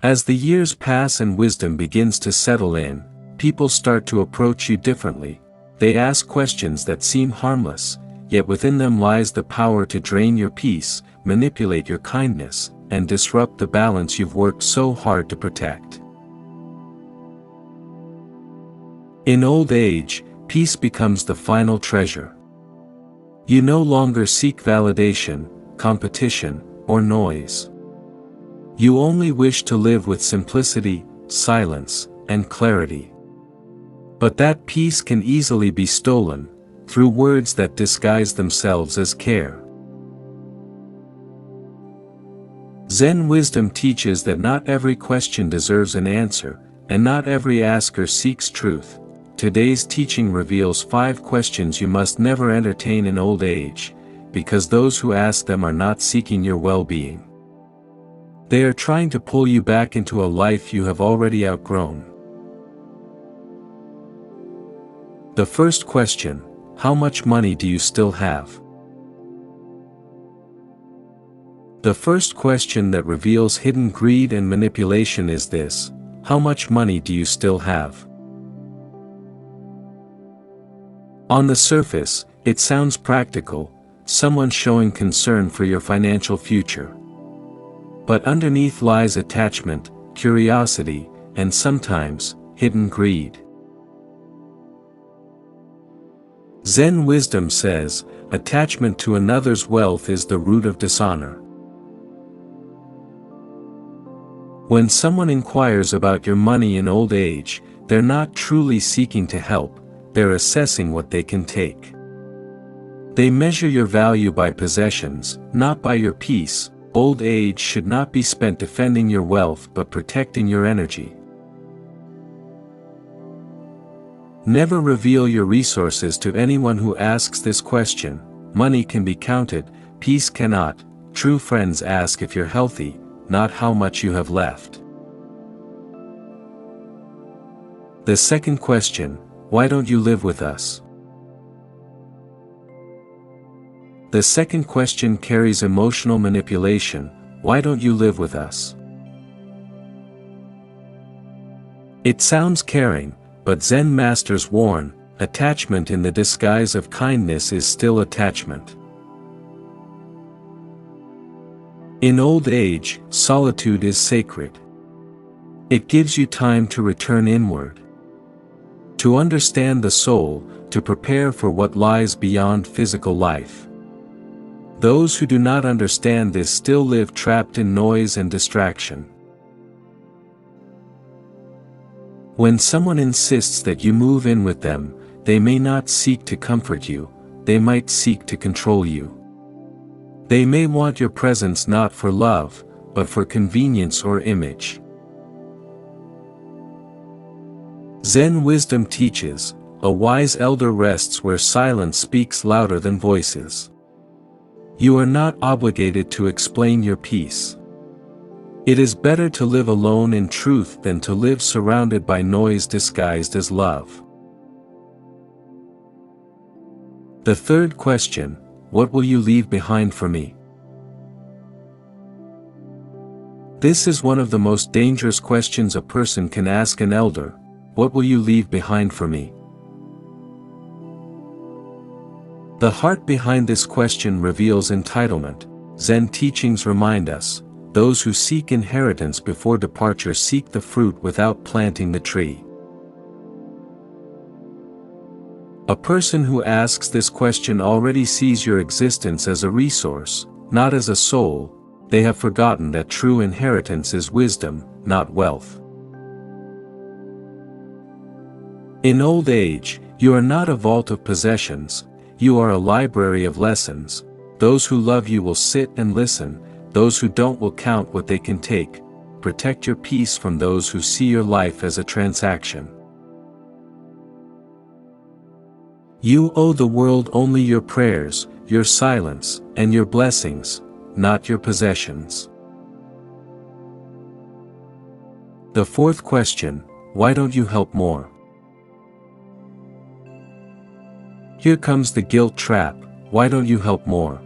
As the years pass and wisdom begins to settle in, people start to approach you differently. They ask questions that seem harmless, yet within them lies the power to drain your peace, manipulate your kindness, and disrupt the balance you've worked so hard to protect. In old age, peace becomes the final treasure. You no longer seek validation, competition, or noise. You only wish to live with simplicity, silence, and clarity. But that peace can easily be stolen, through words that disguise themselves as care. Zen wisdom teaches that not every question deserves an answer, and not every asker seeks truth. Today's teaching reveals 5 questions you must never entertain in old age, because those who ask them are not seeking your well-being. They are trying to pull you back into a life you have already outgrown. The first question: how much money do you still have? The first question that reveals hidden greed and manipulation is this: how much money do you still have? On the surface, it sounds practical, someone showing concern for your financial future. But underneath lies attachment, curiosity, and sometimes, hidden greed. Zen wisdom says, attachment to another's wealth is the root of dishonor. When someone inquires about your money in old age, they're not truly seeking to help, they're assessing what they can take. They measure your value by possessions, not by your peace. Old age should not be spent defending your wealth but protecting your energy. Never reveal your resources to anyone who asks this question. Money can be counted, peace cannot. True friends ask if you're healthy, not how much you have left. The second question: why don't you live with us? The second question carries emotional manipulation: why don't you live with us? It sounds caring, but Zen masters warn, attachment in the disguise of kindness is still attachment. In old age, solitude is sacred. It gives you time to return inward, to understand the soul, to prepare for what lies beyond physical life. Those who do not understand this still live trapped in noise and distraction. When someone insists that you move in with them, they may not seek to comfort you, they might seek to control you. They may want your presence not for love, but for convenience or image. Zen wisdom teaches, a wise elder rests where silence speaks louder than voices. You are not obligated to explain your peace. It is better to live alone in truth than to live surrounded by noise disguised as love. The third question: what will you leave behind for me? This is one of the most dangerous questions a person can ask an elder. What will you leave behind for me? The heart behind this question reveals entitlement. Zen teachings remind us, those who seek inheritance before departure seek the fruit without planting the tree. A person who asks this question already sees your existence as a resource, not as a soul. They have forgotten that true inheritance is wisdom, not wealth. In old age, you are not a vault of possessions, you are a library of lessons. Those who love you will sit and listen, those who don't will count what they can take. Protect your peace from those who see your life as a transaction. You owe the world only your prayers, your silence, and your blessings, not your possessions. The fourth question: why don't you help more? Here comes the guilt trap. Why don't you help more?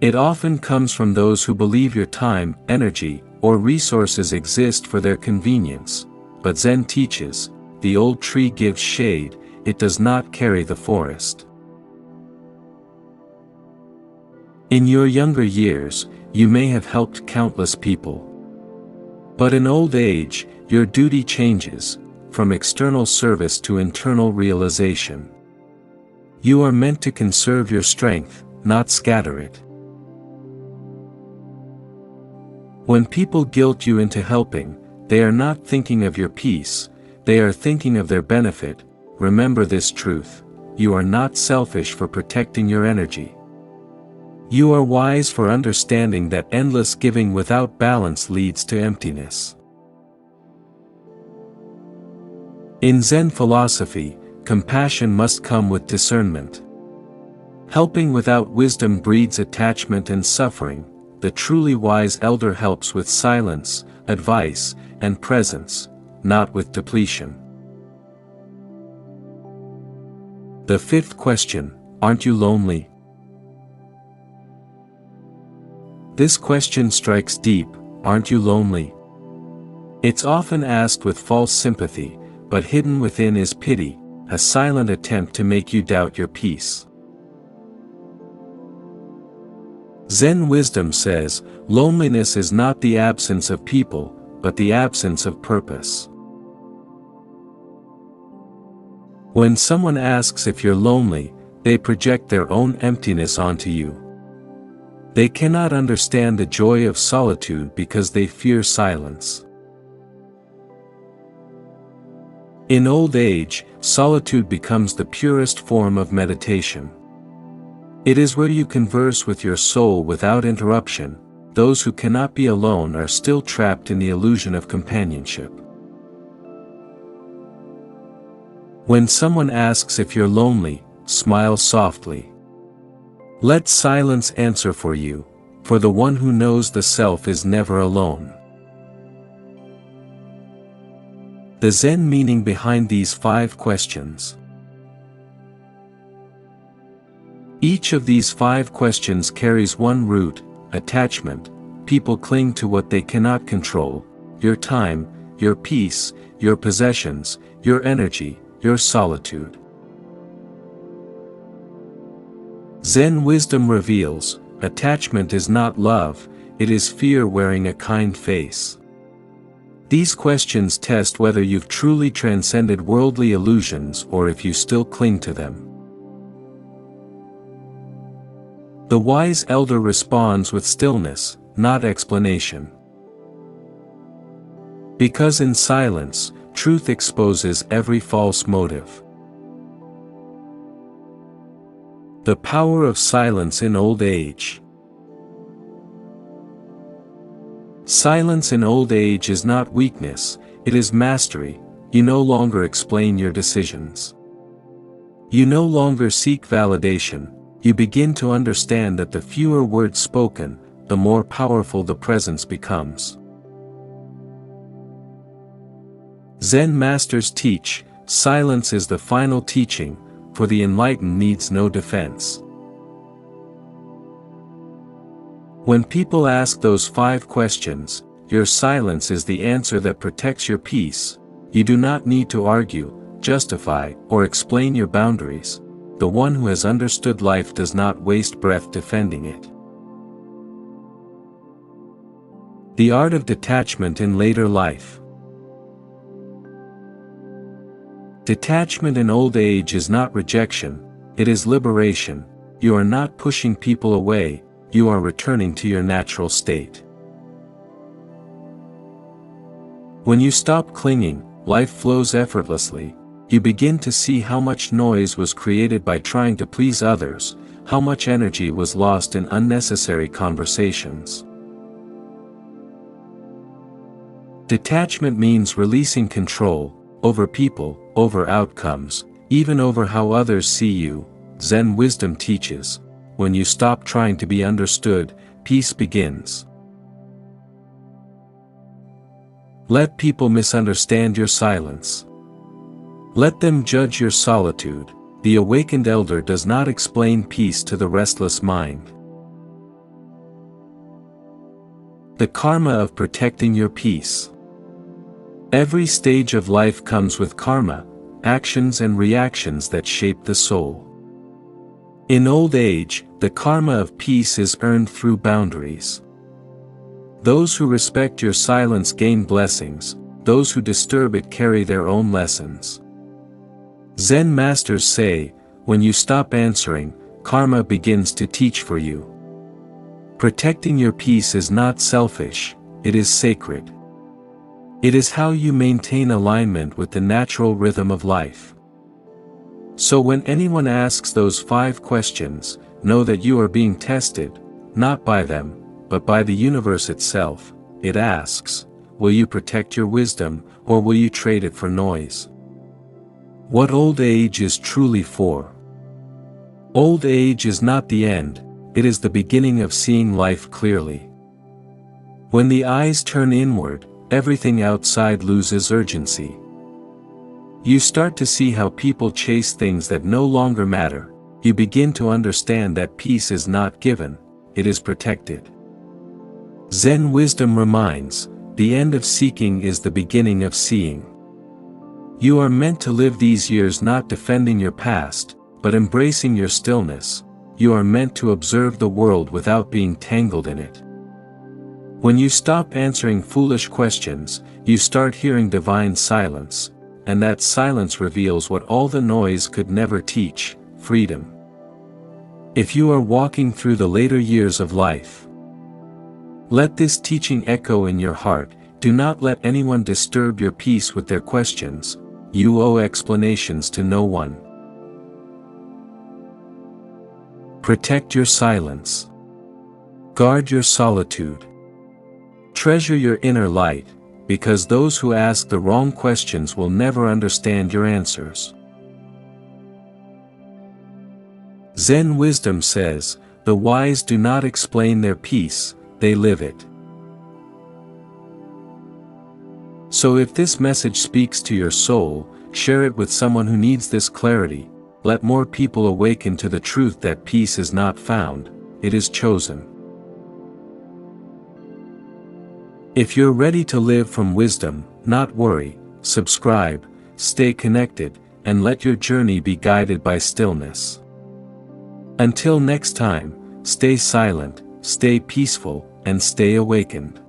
It often comes from those who believe your time, energy, or resources exist for their convenience, but Zen teaches, the old tree gives shade, it does not carry the forest. In your younger years, you may have helped countless people. But in old age, your duty changes, from external service to internal realization. You are meant to conserve your strength, not scatter it. When people guilt you into helping, they are not thinking of your peace, they are thinking of their benefit. Remember this truth: you are not selfish for protecting your energy. You are wise for understanding that endless giving without balance leads to emptiness. In Zen philosophy, compassion must come with discernment. Helping without wisdom breeds attachment and suffering. The truly wise elder helps with silence, advice, and presence, not with depletion. The fifth question: aren't you lonely? This question strikes deep. Aren't you lonely? It's often asked with false sympathy, but hidden within is pity, a silent attempt to make you doubt your peace. Zen wisdom says, loneliness is not the absence of people, but the absence of purpose. When someone asks if you're lonely, they project their own emptiness onto you. They cannot understand the joy of solitude because they fear silence. In old age, solitude becomes the purest form of meditation. It is where you converse with your soul without interruption. Those who cannot be alone are still trapped in the illusion of companionship. When someone asks if you're lonely, smile softly. Let silence answer for you, for the one who knows the self is never alone. The Zen meaning behind these 5 questions. Each of these 5 questions carries one root: attachment. People cling to what they cannot control: your time, your peace, your possessions, your energy, your solitude. Zen wisdom reveals, attachment is not love, it is fear wearing a kind face. These questions test whether you've truly transcended worldly illusions or if you still cling to them. The wise elder responds with stillness, not explanation. Because in silence, truth exposes every false motive. The power of silence in old age. Silence in old age is not weakness, it is mastery. You no longer explain your decisions. You no longer seek validation. You begin to understand that the fewer words spoken, the more powerful the presence becomes. Zen masters teach, silence is the final teaching, for the enlightened needs no defense. When people ask those 5 questions, your silence is the answer that protects your peace. You do not need to argue, justify, or explain your boundaries. The one who has understood life does not waste breath defending it. The art of detachment in later life. Detachment in old age is not rejection, it is liberation. You are not pushing people away, you are returning to your natural state. When you stop clinging, life flows effortlessly. You begin to see how much noise was created by trying to please others, how much energy was lost in unnecessary conversations. Detachment means releasing control, over people, over outcomes, even over how others see you. Zen wisdom teaches, when you stop trying to be understood, peace begins. Let people misunderstand your silence. Let them judge your solitude. The awakened elder does not explain peace to the restless mind. The karma of protecting your peace. Every stage of life comes with karma, actions and reactions that shape the soul. In old age, the karma of peace is earned through boundaries. Those who respect your silence gain blessings, those who disturb it carry their own lessons. Zen masters say, when you stop answering, karma begins to teach for you. Protecting your peace is not selfish, it is sacred. It is how you maintain alignment with the natural rhythm of life. So when anyone asks those 5 questions, know that you are being tested, not by them, but by the universe itself. It asks, will you protect your wisdom, or will you trade it for noise? What old age is truly for? Old age is not the end, it is the beginning of seeing life clearly. When the eyes turn inward, everything outside loses urgency. You start to see how people chase things that no longer matter. You begin to understand that peace is not given, it is protected. Zen wisdom reminds, the end of seeking is the beginning of seeing. You are meant to live these years not defending your past, but embracing your stillness. You are meant to observe the world without being tangled in it. When you stop answering foolish questions, you start hearing divine silence, and that silence reveals what all the noise could never teach, freedom. If you are walking through the later years of life, let this teaching echo in your heart. Do not let anyone disturb your peace with their questions. You owe explanations to no one. Protect your silence. Guard your solitude. Treasure your inner light, because those who ask the wrong questions will never understand your answers. Zen wisdom says, the wise do not explain their peace, they live it. So if this message speaks to your soul, share it with someone who needs this clarity. Let more people awaken to the truth that peace is not found, it is chosen. If you're ready to live from wisdom, not worry, subscribe, stay connected, and let your journey be guided by stillness. Until next time, stay silent, stay peaceful, and stay awakened.